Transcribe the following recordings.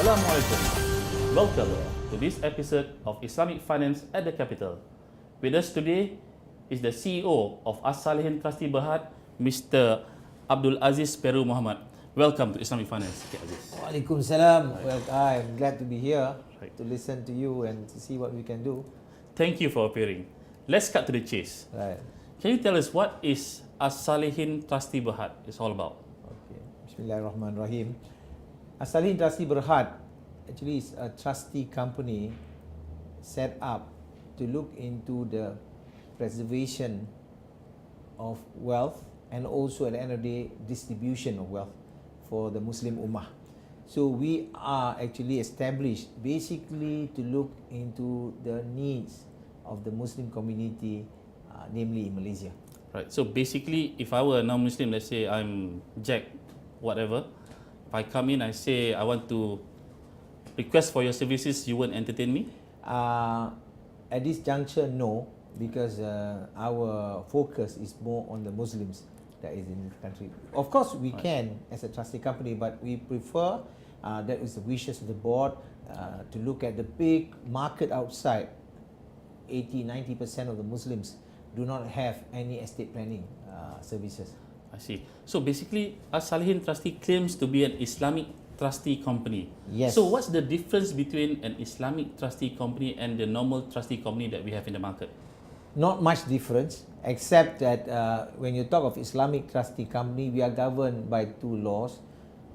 Assalamualaikum. Welcome to this episode of Islamic Finance at the Capital. With us today is the CEO of As-Salihin Trustee Berhad, Mr. Abdul Aziz Peru Muhammad. Welcome to Islamic Finance, Cik Aziz. Waalaikumsalam. Well, I'm glad to be here to listen to you and to see what we can do. Thank you for appearing. Let's cut to the chase. Right. Can you tell us what is As-Salihin Trustee Berhad is all about? Okay. Bismillahirrahmanirrahim. As-Salihin Trustee Berhad actually is a trustee company set up to look into the preservation of wealth and also at the end of the day distribution of wealth for the Muslim Ummah. So we are actually established basically to look into the needs of the Muslim community, namely in Malaysia. Right. So basically, if I were a non-Muslim, let's say I'm Jack, whatever, if I come in, I say I want to request for your services, you won't entertain me? At this juncture, no, because our focus is more on the Muslims that is in the country. Of course, we can as a trustee company, but we prefer, that is the wishes of the board, to look at the big market outside. 80-90% of the Muslims do not have any estate planning services. I see. So basically, As-Salihin Trustee claims to be an Islamic trustee company. Yes. So what's the difference between an Islamic trustee company and the normal trustee company that we have in the market? Not much difference, except that when you talk of Islamic trustee company, we are governed by two laws,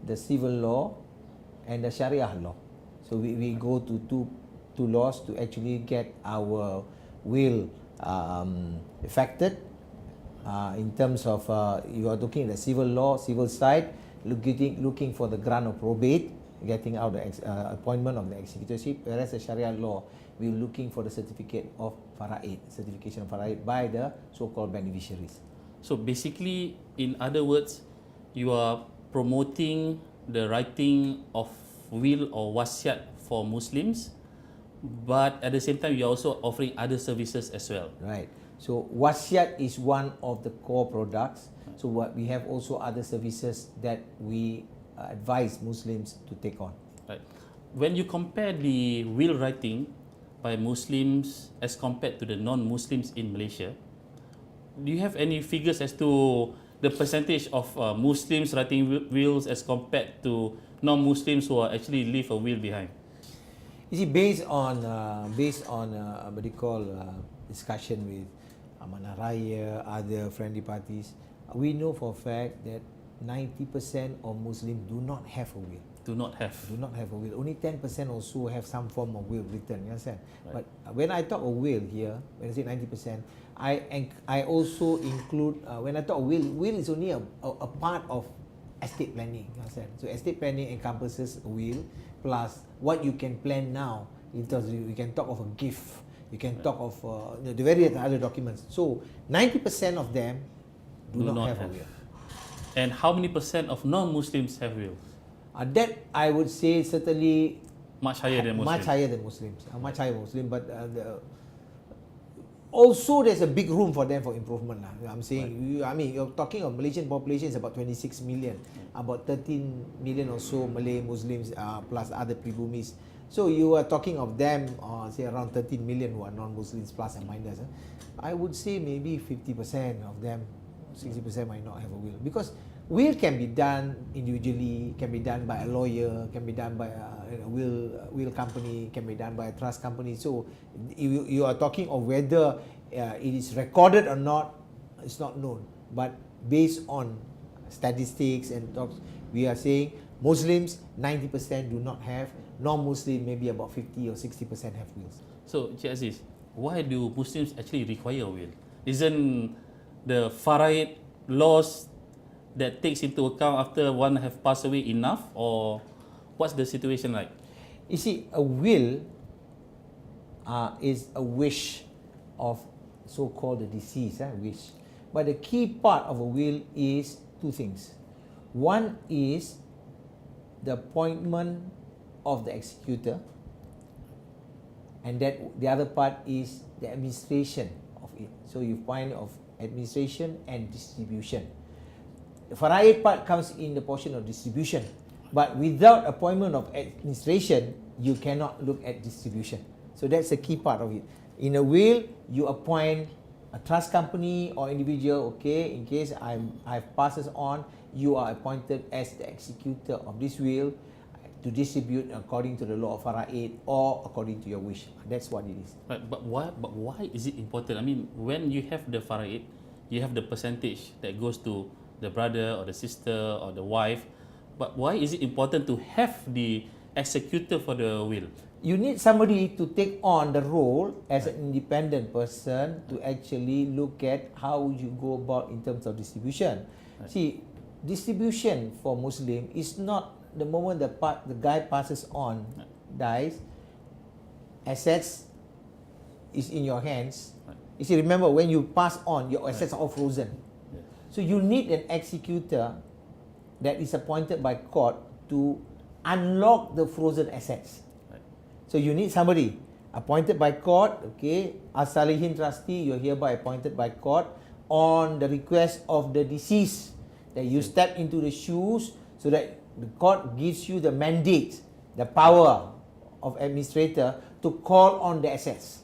the civil law and the Sharia law. So we go to two laws to actually get our will affected. In terms of, you are looking at the civil law, civil side, looking for the grant of probate, getting out the appointment of the executorship, whereas the Sharia law, we're looking for the certificate of faraid, certification of faraid by the so-called beneficiaries. So basically, in other words, you are promoting the writing of will or wasiat for Muslims, but at the same time, you are also offering other services as well. Right. So wasiat is one of the core products. So what we have also other services that we advise Muslims to take on. Right. When you compare the will writing by Muslims as compared to the non-Muslims in Malaysia, do you have any figures as to the percentage of Muslims writing wills as compared to non-Muslims who are actually leave a will behind? You see, based on what they call discussion with Amanah Raya, other friendly parties, we know for a fact that 90% of Muslims do not have a will. Do not have a will. Only 10% also have some form of will written. You understand? Right. But when I talk of will here, when I say 90%, I also include when I talk will is only a part of estate planning. You understand? So estate planning encompasses a will plus what you can plan now. In terms of, you can talk of a gift. You can talk of the various other documents. So 90% of them do not have a will. And how many percent of non-Muslims have wills? That I would say certainly Much higher than Muslims. Much higher than Muslims. Much higher Muslim, but also there's a big room for them for improvement. I'm saying, I mean, you're talking of Malaysian population is about 26 million, about 13 million or so Malay Muslims plus other pribumis. So you are talking of them, say around 13 million who are non-Muslims plus and minus. I would say maybe 50% of them, 60% might not have a will, because will can be done individually, can be done by a lawyer, can be done by a will company, can be done by a trust company. So you are talking of whether it is recorded or not, it's not known. But based on statistics and talks, we are saying Muslims 90% do not have, non-Muslim maybe about 50 or 60% have wills. So, Cik Aziz, why do Muslims actually require a will? Isn't the faraid laws that takes into account after one have passed away enough, or what's the situation like? You see, a will is a wish of so-called the deceased, wish. But the key part of a will is two things. One is the appointment of the executor, and that the other part is the administration of it. So you find of administration and distribution. The faraid part comes in the portion of distribution. But without appointment of administration, you cannot look at distribution. So that's the key part of it. In a will, you appoint a trust company or individual, okay, in case I've passes on, you are appointed as the executor of this will to distribute according to the law of faraid or according to your wish. That's what it is. Right, but why is it important? I mean, when you have the faraid, you have the percentage that goes to the brother or the sister or the wife. But why is it important to have the executor for the will? You need somebody to take on the role as an independent person to actually look at how you go about in terms of distribution. See, distribution for Muslim is not the moment the guy passes on, dies, assets is in your hands. You see, remember when you pass on, your assets are all frozen. So you need an executor that is appointed by court to unlock the frozen assets. So you need somebody appointed by court, okay, as-salihin trustee, you're hereby appointed by court on the request of the deceased, that you step into the shoes so that the court gives you the mandate, the power of administrator to call on the assets.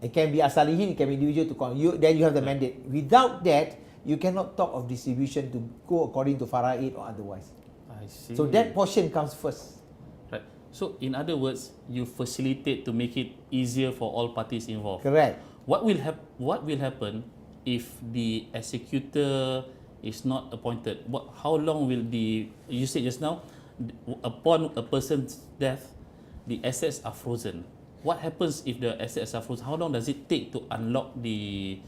It can be as-salihin, it can be individual to call. Then you have the mandate. Without that, you cannot talk of distribution to go according to faraid or otherwise. I see. So that portion comes first. Right. So in other words, you facilitate to make it easier for all parties involved. Correct. What will happen if the executor is not appointed? How long will you said just now, upon a person's death, the assets are frozen. What happens if the assets are frozen? How long does it take to unlock the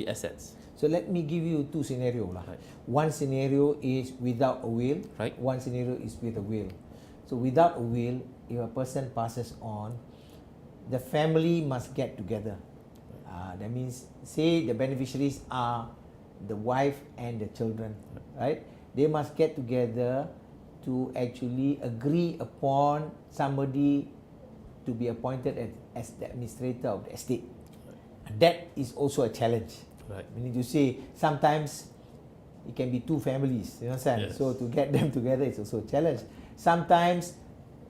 assets? So let me give you two scenarios. Right. One scenario is without a will. Right. One scenario is with a will. So without a will, if a person passes on, the family must get together. That means, say the beneficiaries are the wife and the children, right? They must get together to actually agree upon somebody to be appointed as the administrator of the estate. That is also a challenge. Right. Meaning to say, sometimes it can be two families, you understand? Yes. So to get them together is also a challenge. Sometimes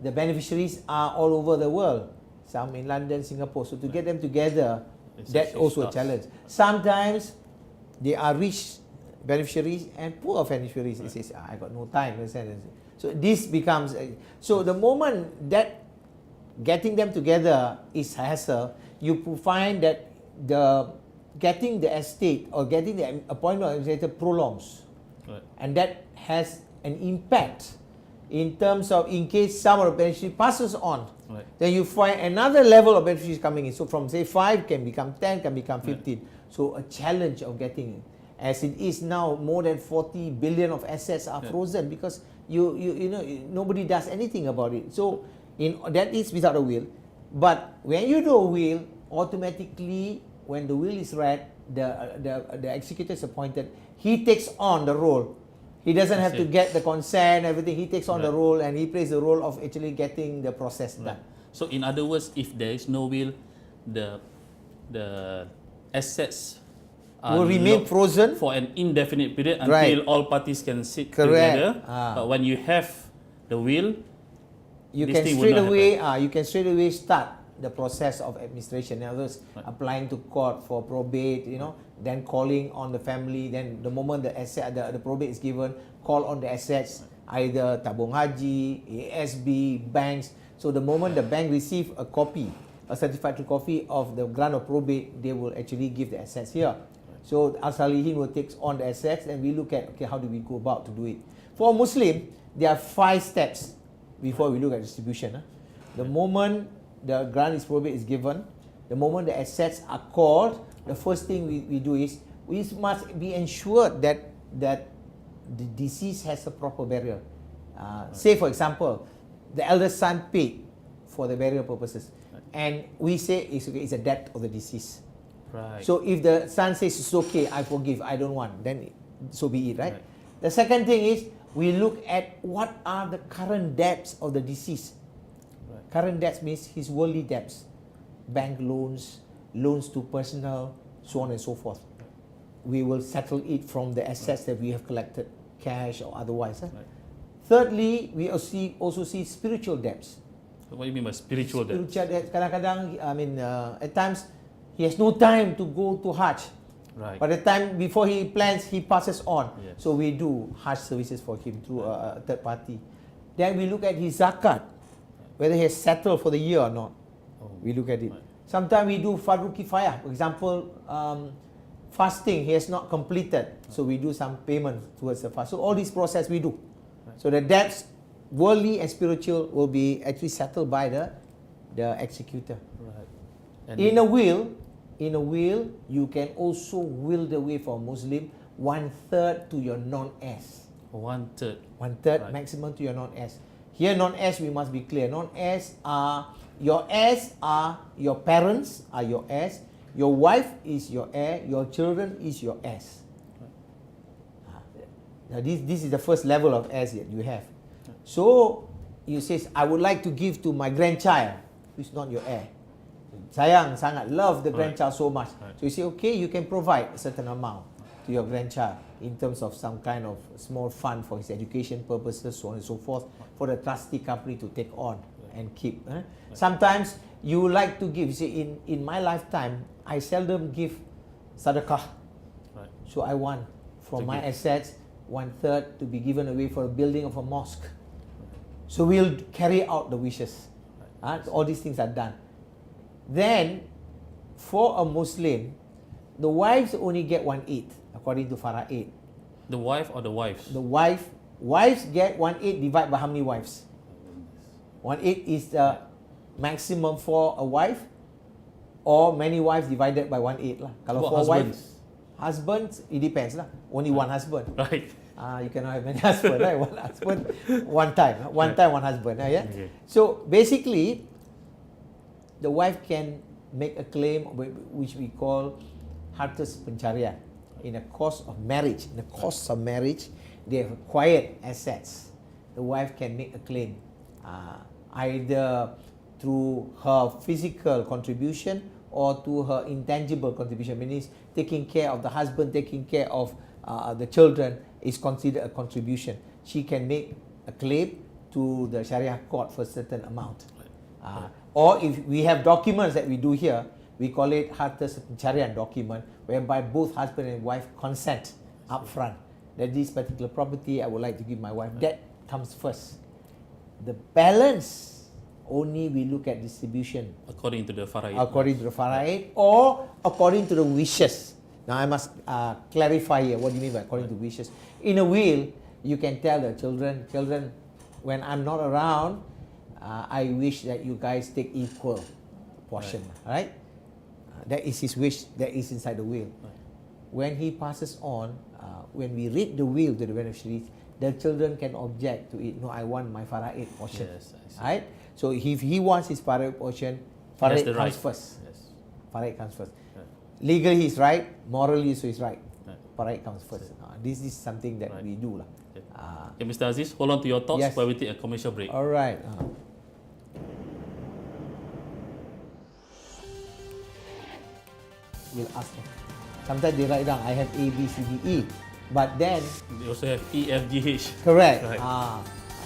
the beneficiaries are all over the world, some in London, Singapore. So to get them together, that's also a challenge. Sometimes they are rich beneficiaries and poor beneficiaries. It says, I got no time, you understand? So this becomes, so the moment that getting them together is hassle, you find that getting the estate or getting the appointment of administrator prolongs. Right. And that has an impact in terms of, in case some of the beneficiary passes on, Right. then you find another level of beneficiaries coming in. So from say 5 can become 10, can become 15. Right. So a challenge of getting, as it is now, more than 40 billion of assets are frozen because you know nobody does anything about it. So that is without a will. But when you do a will, automatically when the will is read, the executor is appointed, he takes on the role. He doesn't have to get the consent, everything. He takes on the role and he plays the role of actually getting the process done. So in other words, if there is no will, the assets will remain frozen for an indefinite period until all parties can sit together. But when you have the will, you can straight away start the process of administration. In other words, applying to court for probate, then calling on the family. Then the moment the asset, the probate is given, call on the assets, either tabung haji, ASB, banks. So the moment the bank receive a copy, a certified copy of the grant of probate, they will actually give the assets here. So as-salihin will take on the assets, and we look at how do we go about to do it. For Muslim, there are 5 steps before we look at distribution. The moment the grant is probate is given, the moment the assets are called, the first thing we do is we must be ensured that the deceased has a proper burial. Say for example, the eldest son paid for the burial purposes, and we say it's okay, it's a debt of the deceased. Right. So if the son says it's okay, I forgive, I don't want, then so be it, right? The second thing is we look at what are the current debts of the deceased. Current debts means his worldly debts, bank loans, loans to personal, so on and so forth. We will settle it from the assets that we have collected, cash or otherwise. Thirdly, we also see spiritual debts. What do you mean by spiritual debt? Spiritual debts. Kadang-kadang, at times, he has no time to go to Hajj. Right. By the time before he plans, he passes on. Yes. So we do Hajj services for him through a third party. Then we look at his zakat, whether he has settled for the year or not. Oh. We look at it. Right. Sometimes we do fardu kifayah. For example, fasting he has not completed, so we do some payment towards the fast. So all this process we do. So the debts, worldly and spiritual, will be actually settled by the executor. Right. And In a will, you can also will the way for a Muslim 1/3 to your non-heirs. 1/3. 1/3 Right. maximum to your non-heirs. Here non-heirs, we must be clear. Non-heirs are your heirs are your parents are your heirs. Your wife is your heir. Your children is your heirs. Now this is the first level of heirs that you have. So you say, I would like to give to my grandchild, who is not your heir. Sayang sangat, love the grandchild so much. Right. So you say, okay, you can provide a certain amount to your grandchild in terms of some kind of small fund for his education purposes, so on and so forth, for the trustee company to take on and keep. Sometimes you like to give. You see, in my lifetime, I seldom give sadaqah. Right. So I want from To my give. assets 1/3 to be given away for the building of a mosque. So we'll carry out the wishes. All these things are done. Then, for a Muslim, the wives only get 1/8 according to Fara'id. The wife or the wives? The wives get 1/8 divided by how many wives? 1/8 is the maximum for a wife, or many wives divided by 1/8 lah. Kalau What for husbands? husbands, it depends lah. Only one husband. Right. You cannot have many husbands, right? One husband, one time. One time, one husband. Yeah? Okay. So basically, the wife can make a claim which we call hartas pencarian. In the course of marriage, they have acquired assets. The wife can make a claim, either through her physical contribution or to her intangible contribution. Meaning, taking care of the husband, taking care of the children is considered a contribution. She can make a claim to the Sharia court for a certain amount. Or if we have documents that we do here, we call it hartas pencarian document, whereby both husband and wife consent upfront that this particular property I would like to give my wife. That comes first. The balance, only we look at distribution According to the Fara'id. according to the Fara'id or according to the wishes. Now I must clarify here, what do you mean by according to wishes? In a will, you can tell the children, when I'm not around, I wish that you guys take equal portion, right? That is his wish, that is inside the will. Right. When he passes on, when we read the will to the beneficiaries, the children can object to it. No, I want my Fara'id portion. Yes, I see. Right? So if he wants his Fara'id portion, He has Fara'id the comes right. first. Yes. Fara'id comes first. Right. Legally he's right, morally so he's right. Right. Fara'id comes first. This is something that Right. we do lah. Okay. Okay, Mr. Aziz, hold on to your thoughts Yes. while we take a commercial break. All right. We'll ask them. Sometimes they write down, I have A, B, C, D, E. But then, They also have E, F, G, H. correct. Right.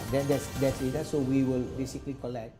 Then that's it. So we will basically collect.